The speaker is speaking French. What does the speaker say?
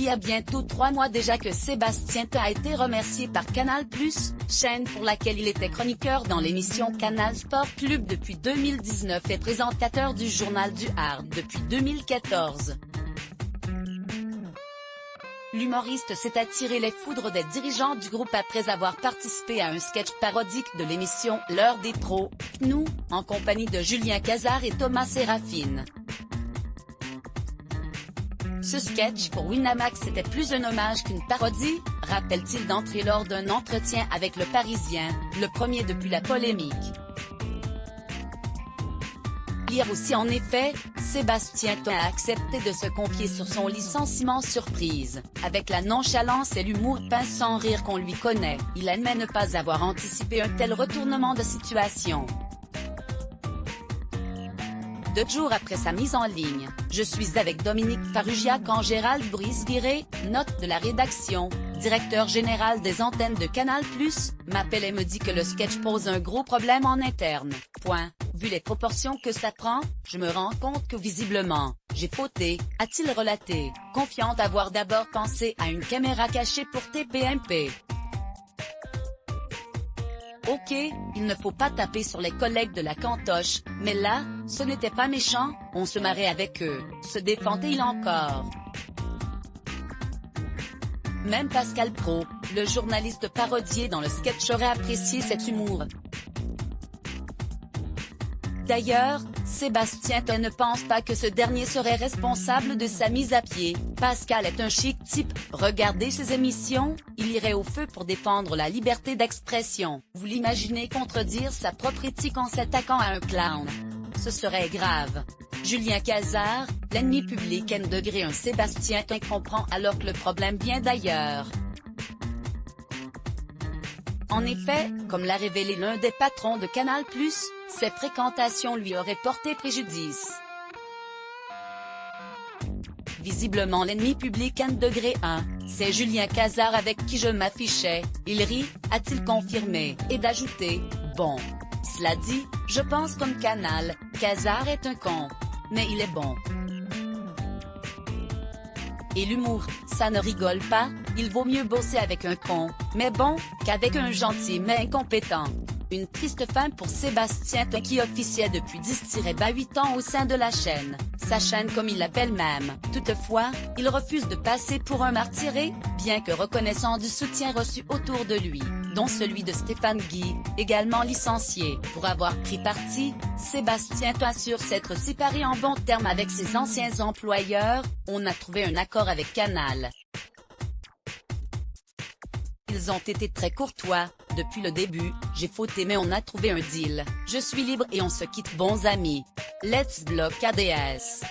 y a bientôt 3 mois déjà que Sébastien Toen a été remercié par Canal+, chaîne pour laquelle il était chroniqueur dans l'émission Canal Sport Club depuis 2019 et présentateur du Journal du Hard depuis 2014. L'humoriste s'est attiré les foudres des dirigeants du groupe après avoir participé à un sketch parodique de l'émission L'heure des pros, nous, en compagnie de Julien Cazard et Thomas Sérafine. Ce sketch pour Winamax était plus un hommage qu'une parodie, rappelle-t-il d'entrée lors d'un entretien avec Le Parisien, le premier depuis la polémique. Hier aussi en effet, Sébastien Toen a accepté de se confier sur son licenciement surprise. Avec la nonchalance et l'humour pince sans rire qu'on lui connaît, il admet ne pas avoir anticipé un tel retournement de situation. 2 jours après sa mise en ligne, je suis avec Dominique Farrugia quand Gérald Brice-Guiré, note de la rédaction, directeur général des antennes de Canal+, m'appelle et me dit que le sketch pose un gros problème en interne. Point. Vu les proportions que ça prend, je me rends compte que visiblement, j'ai fauté, a-t-il relaté, confiant avoir d'abord pensé à une caméra cachée pour TPMP. Ok, il ne faut pas taper sur les collègues de la cantoche, mais là, ce n'était pas méchant, on se marrait avec eux, se défendait-il encore. Même Pascal Praud, le journaliste parodié dans le sketch aurait apprécié cet humour. D'ailleurs, Sébastien Toen ne pense pas que ce dernier serait responsable de sa mise à pied. Pascal est un chic type, regardez ses émissions, il irait au feu pour défendre la liberté d'expression. Vous l'imaginez contredire sa propre éthique en s'attaquant à un clown? Ce serait grave. Julien Cazard, l'ennemi public N°, un Sébastien Toen comprend alors que le problème vient d'ailleurs. En effet, comme l'a révélé l'un des patrons de Canal+, ses fréquentations lui auraient porté préjudice. Visiblement l'ennemi public N°1, c'est Julien Cazard avec qui je m'affichais, il rit, a-t-il confirmé, et d'ajouter, bon. Cela dit, je pense comme Canal, Cazard est un con. Mais il est bon. Et l'humour, ça ne rigole pas, il vaut mieux bosser avec un con, mais bon, qu'avec un gentil mais incompétent. Une triste fin pour Sébastien Toen qui officiait depuis 10-8 ans au sein de la chaîne, sa chaîne comme il l'appelle même. Toutefois, il refuse de passer pour un martyré, bien que reconnaissant du soutien reçu autour de lui, dont celui de Stéphane Guy, également licencié. Pour avoir pris parti, Sébastien Toen assure s'être séparé en bons termes avec ses anciens employeurs, on a trouvé un accord avec Canal. Ils ont été très courtois, depuis le début, j'ai fauté mais on a trouvé un deal, je suis libre et on se quitte bons amis. Let's block ADS.